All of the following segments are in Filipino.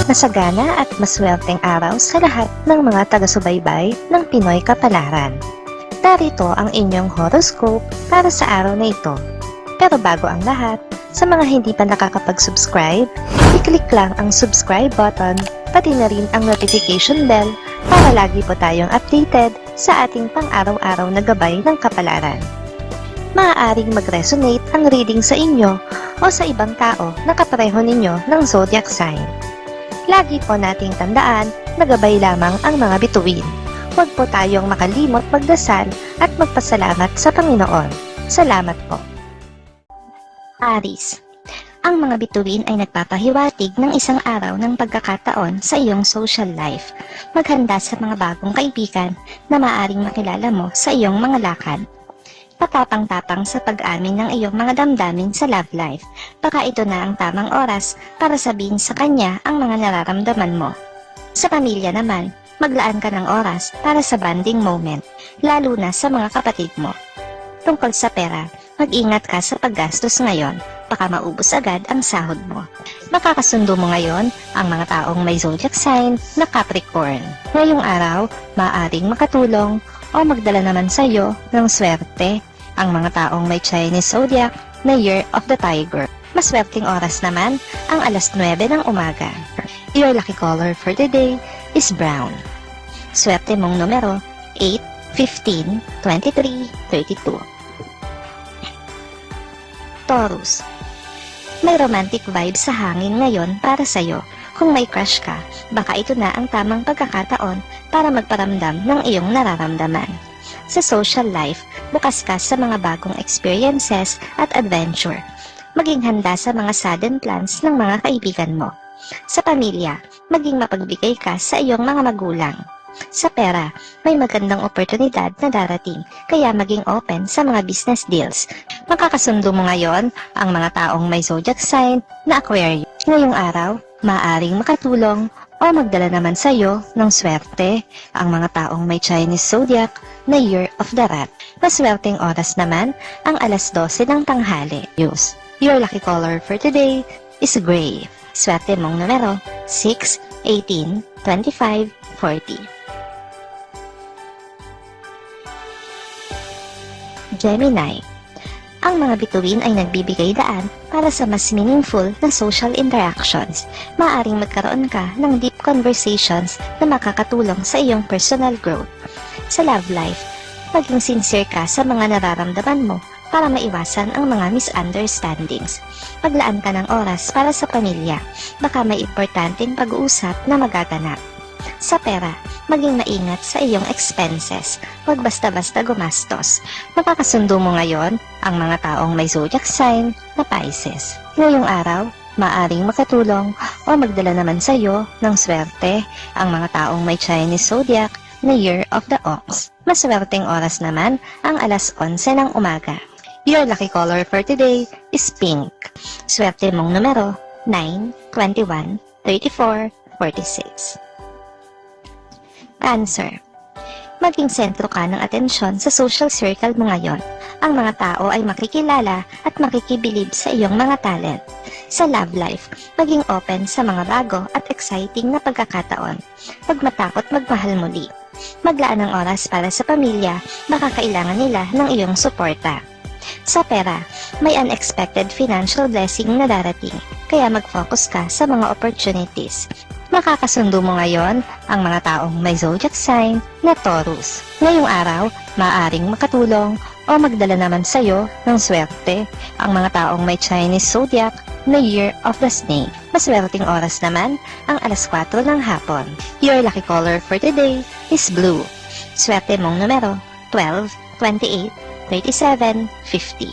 Masagana at maswerteng araw sa lahat ng mga taga-subaybay ng Pinoy Kapalaran. Narito ang inyong horoscope para sa araw na ito. Pero bago ang lahat, sa mga hindi pa nakakapag-subscribe, i-click lang ang subscribe button, pati na rin ang notification bell para lagi po tayong updated sa ating pang-araw-araw na gabay ng kapalaran. Maaaring mag-resonate ang reading sa inyo o sa ibang tao na kapareho ninyo ng zodiac sign. Lagi po nating tandaan na gabay lamang ang mga bituin. Huwag po tayong makalimot magdasal at magpasalamat sa Panginoon. Salamat po. Aries. Ang mga bituin ay nagpapahiwatig ng isang araw ng pagkakataon sa iyong social life. Maghanda sa mga bagong kaibigan na maaaring makilala mo sa iyong mga lakad. Patapang-tapang sa pag-amin ng iyong mga damdamin sa love life. Baka ito na ang tamang oras para sabihin sa kanya ang mga nararamdaman mo. Sa pamilya naman, maglaan ka ng oras para sa bonding moment, lalo na sa mga kapatid mo. Tungkol sa pera, mag-ingat ka sa paggastos ngayon, baka maubos agad ang sahod mo. Makakasundo mo ngayon ang mga taong may zodiac sign na Capricorn. Ngayong araw, maaaring makatulong o magdala naman sa iyo ng swerte ang mga taong may Chinese zodiac na Year of the Tiger. Maswerteng oras naman ang alas 9 ng umaga. Your lucky color for the day is brown. Swerte mong numero 8, 15, 23, 32. Taurus. May romantic vibe sa hangin ngayon para sa'yo. Kung may crush ka, baka ito na ang tamang pagkakataon para magparamdam ng iyong nararamdaman. Sa social life, bukas ka sa mga bagong experiences at adventure. Maging handa sa mga sudden plans ng mga kaibigan mo. Sa pamilya, maging mapagbigay ka sa iyong mga magulang. Sa pera, may magandang oportunidad na darating, kaya maging open sa mga business deals. Makakasundo mo ngayon ang mga taong may zodiac sign na Aquarius. Ngayong araw, maaaring makatulong o magdala naman sa iyo ng swerte ang mga taong may Chinese zodiac na Year of the Rat. Maswerteng oras naman ang alas 12 ng tanghali. Your lucky color for today is gray. Swerte mong numero 6, 18, 25, 40. Gemini. Ang mga bituin ay nagbibigay daan para sa mas meaningful na social interactions. Maaaring magkaroon ka ng deep conversations na makakatulong sa iyong personal growth. Sa love life, maging sincere ka sa mga nararamdaman mo para maiwasan ang mga misunderstandings. Maglaan ka ng oras para sa pamilya. Baka may importanteng pag-uusap na magaganap. Sa pera, maging maingat sa iyong expenses. Huwag basta-basta gumastos. Makakasundo mo ngayon ang mga taong may zodiac sign na Pisces. Ngayong araw, maaring makatulong o magdala naman sa iyo ng swerte ang mga taong may Chinese zodiac na Year of the Ox. Maswerteng oras naman ang alas 11 ng umaga. Your lucky color for today is pink. Swerte mong numero 9, 21, 34, 46. Cancer. Maging sentro ka ng atensyon sa social circle mo ngayon. Ang mga tao ay makikilala at makikibilib sa iyong mga talent. Sa love life, maging open sa mga bago at exciting na pagkakataon. Huwag matakot magmahal muli. Maglaan ng oras para sa pamilya, baka kailangan nila ng iyong suporta. Sa pera, may unexpected financial blessing na darating, kaya mag-focus ka sa mga opportunities. Makakasundo mo ngayon ang mga taong may zodiac sign na Taurus. Ngayong araw, maaaring makatulong o magdala naman sa iyo ng swerte ang mga taong may Chinese zodiac na Year of the Snake. Maswerteng oras naman ang alas 4 ng hapon. Your lucky color for today is blue. Swerte mong numero 12, 28, 37, 50.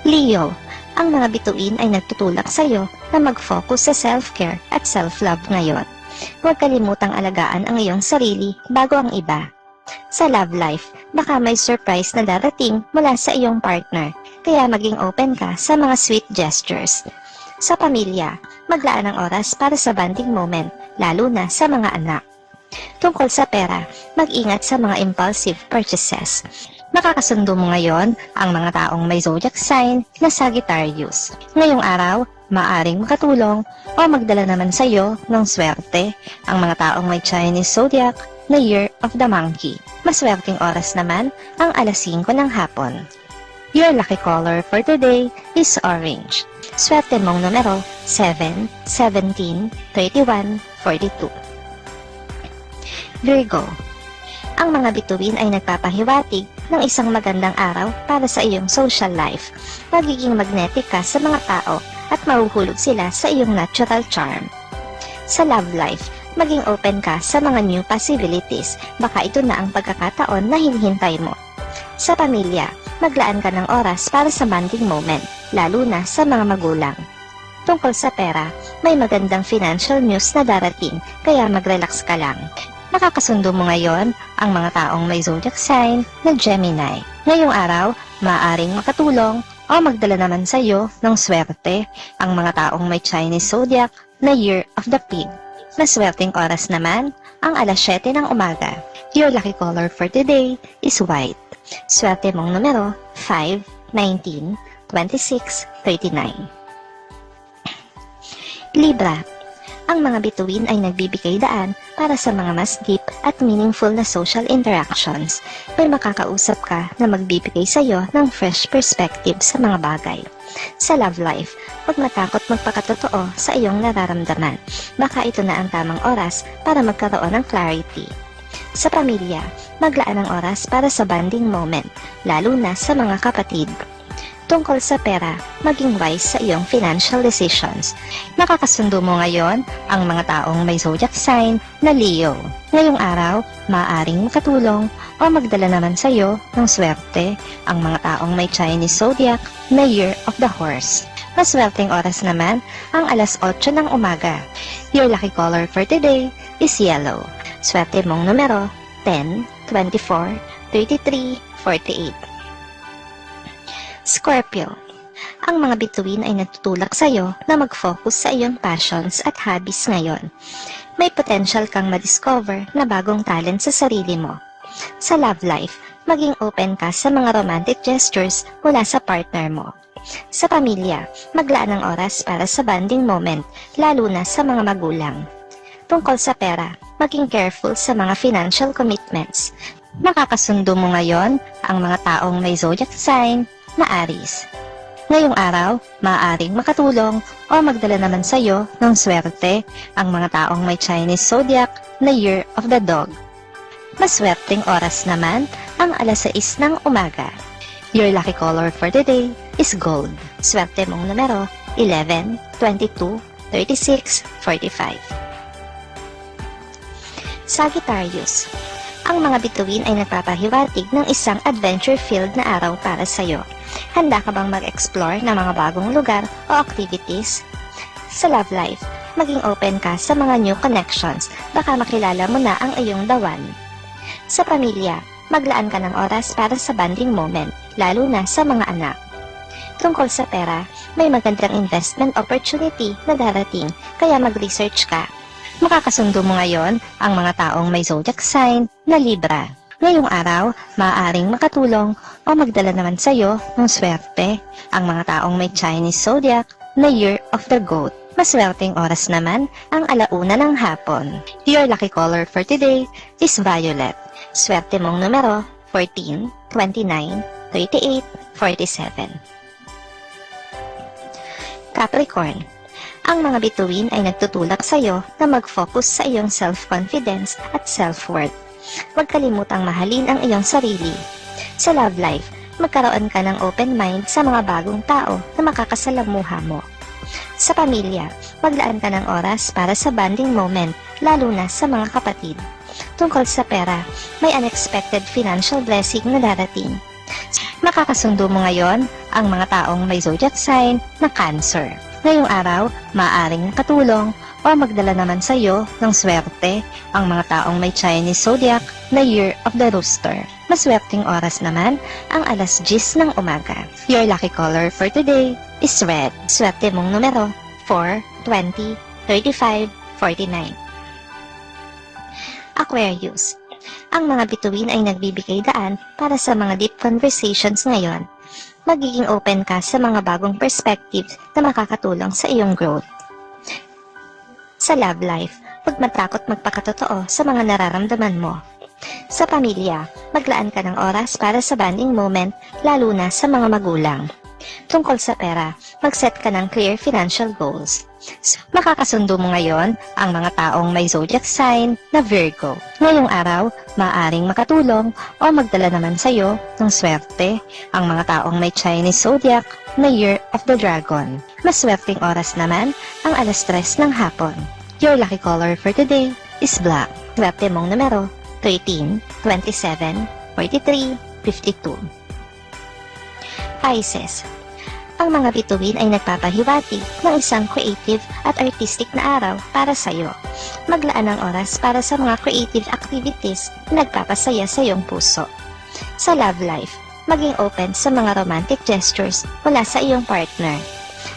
Leo. Ang mga bituin ay nagtutulak sa iyo na mag-focus sa self-care at self-love ngayon. Huwag kalimutang alagaan ang iyong sarili bago ang iba. Sa love life, baka may surprise na darating mula sa iyong partner, kaya maging open ka sa mga sweet gestures. Sa pamilya, maglaan ng oras para sa bonding moment, lalo na sa mga anak. Tungkol sa pera, mag-ingat sa mga impulsive purchases. Makakasundo mo ngayon ang mga taong may zodiac sign na Sagittarius. Ngayong araw, maaring makatulong o magdala naman sa iyo ng swerte ang mga taong may Chinese zodiac na Year of the Monkey. Maswerteng oras naman ang alas 5 ng hapon. Your lucky color for today is orange. Swerte mong numero 7, 17, 31, 42. Virgo. Ang mga bituin ay nagpapahiwatig ng isang magandang araw para sa iyong social life. Magiging magnetic ka sa mga tao at mahuhulog sila sa iyong natural charm. Sa love life, maging open ka sa mga new possibilities. Baka ito na ang pagkakataon na hinihintay mo. Sa pamilya, maglaan ka ng oras para sa bonding moment, lalo na sa mga magulang. Tungkol sa pera, may magandang financial news na darating, kaya mag-relax ka lang. Makakasundo mo ngayon ang mga taong may zodiac sign na Gemini. Ngayong araw, maaaring makatulong o magdala naman sa iyo ng swerte ang mga taong may Chinese zodiac na Year of the Pig. Maswerteng oras naman ang alas 7 ng umaga. Your lucky color for today is white. Swerte mong numero 5, 19, 26, 39. Libra. Ang mga bituin ay nagbibigay daan para sa mga mas deep at meaningful na social interactions. May makakausap ka na magbibigay sa iyo ng fresh perspective sa mga bagay. Sa love life, huwag matakot magpakatotoo sa iyong nararamdaman. Baka ito na ang tamang oras para magkaroon ng clarity. Sa pamilya, maglaan ng oras para sa bonding moment, lalo na sa mga kapatid. Tungkol sa pera, maging wise sa iyong financial decisions. Nakakasundo mo ngayon ang mga taong may zodiac sign na Leo. Ngayong araw, maaaring makatulong o magdala naman sa iyo ng swerte ang mga taong may Chinese zodiac na Year of the Horse. Maswerteng oras naman ang alas 8 ng umaga. Your lucky color for today is yellow. Swerte mong numero 10, 24, 33, 48. Scorpio. Ang mga bituin ay nagtutulak sa iyo na mag-focus sa iyong passions at hobbies ngayon. May potential kang ma-discover na bagong talent sa sarili mo. Sa love life, maging open ka sa mga romantic gestures mula sa partner mo. Sa pamilya, maglaan ng oras para sa bonding moment, lalo na sa mga magulang. Tungkol sa pera, maging careful sa mga financial commitments. Makakasundo mo ngayon ang mga taong may zodiac sign na Aries. Ngayong araw, maaaring makatulong o magdala naman sa iyo ng swerte ang mga taong may Chinese zodiac na Year of the Dog. Maswerteng oras naman ang alas 6 ng umaga. Your lucky color for today is gold. Swerte mong numero 11, 22, 36, 45. Sagittarius. Ang mga bituin ay nagpapahiwatig ng isang adventure-filled na araw para sa iyo. Handa ka bang mag-explore ng mga bagong lugar o activities? Sa love life, maging open ka sa mga new connections, baka makilala mo na ang iyong the one. Sa pamilya, maglaan ka ng oras para sa bonding moment, lalo na sa mga anak. Tungkol sa pera, may magandang investment opportunity na darating, kaya mag-research ka. Makakasundo mo ngayon ang mga taong may zodiac sign na Libra. Ngayong araw, maaaring makatulong o magdala naman sa iyo ng swerte ang mga taong may Chinese zodiac na Year of the Goat. Maswerteng oras naman ang alauna ng hapon. Your lucky color for today is violet. Swerte mong numero 14, 29, 38, 47. Capricorn. Ang mga bituin ay nagtutulak sa iyo na mag-focus sa iyong self-confidence at self-worth. Huwag kalimutang mahalin ang iyong sarili. Sa love life, magkaroon ka ng open mind sa mga bagong tao na makakasalamuha mo. Sa pamilya, maglaan ka ng oras para sa bonding moment, lalo na sa mga kapatid. Tungkol sa pera, may unexpected financial blessing na darating. Makakasundo mo ngayon ang mga taong may zodiac sign na Cancer. Ngayong araw, maaaring makatulong o magdala naman sa iyo ng swerte ang mga taong may Chinese zodiac na Year of the Rooster. Maswerteng oras naman ang alas 10 ng umaga. Your lucky color for today is red. Swerte mong numero 4, 20, 35, 49. Aquarius. Ang mga bituin ay nagbibigay daan para sa mga deep conversations ngayon. Magiging open ka sa mga bagong perspectives na makakatulong sa iyong growth. Sa love life, huwag matakot magpakatotoo sa mga nararamdaman mo. Sa pamilya, maglaan ka ng oras para sa bonding moment, lalo na sa mga magulang. Tungkol sa pera, mag-set ka ng clear financial goals. Makakasundo mo ngayon ang mga taong may zodiac sign na Virgo. Ngayong araw, maaaring makatulong o magdala naman sa iyo ng swerte ang mga taong may Chinese zodiac na Year of the Dragon. Maswerteng oras naman ang 3:00 ng hapon. Your lucky color for today is black. Swerte mong numero 13, 27, 43, 52. Pisces. Ang mga bituin ay nagpapahiwatig ng isang creative at artistic na araw para sa iyo. Maglaan ng oras para sa mga creative activities na nagpapasaya sa iyong puso. Sa love life, maging open sa mga romantic gestures mula sa iyong partner.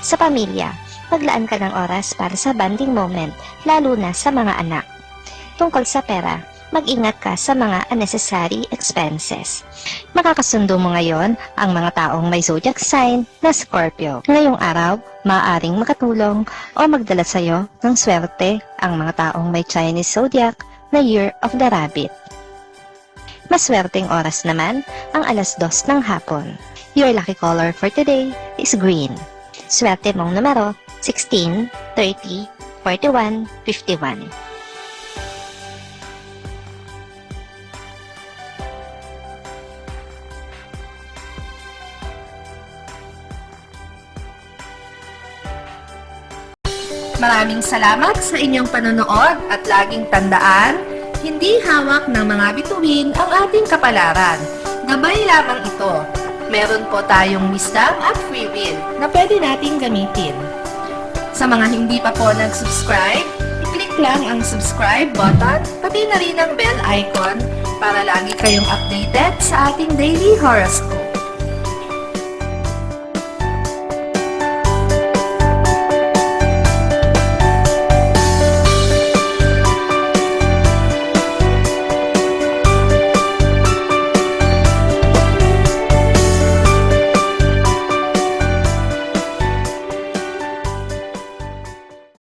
Sa pamilya, maglaan ka ng oras para sa bonding moment, lalo na sa mga anak. Tungkol sa pera, mag-ingat ka sa mga unnecessary expenses. Makakasundo mo ngayon ang mga taong may zodiac sign na Scorpio. Ngayong araw, maaaring makatulong o magdala sa iyo ng swerte ang mga taong may Chinese zodiac na Year of the Rabbit. Maswerteng oras naman ang 2:00 ng hapon. Your lucky color for today is green. Swerte mong numero 16, 30, 41, 51. Maraming salamat sa inyong panonood at laging tandaan, hindi hawak ng mga bituin ang ating kapalaran. Gabay lamang ito. Meron po tayong wisdom at free will na pwede nating gamitin. Sa mga hindi pa po nag-subscribe, i-click lang ang subscribe button, pati na rin ang bell icon para lagi kayong updated sa ating daily horoscope.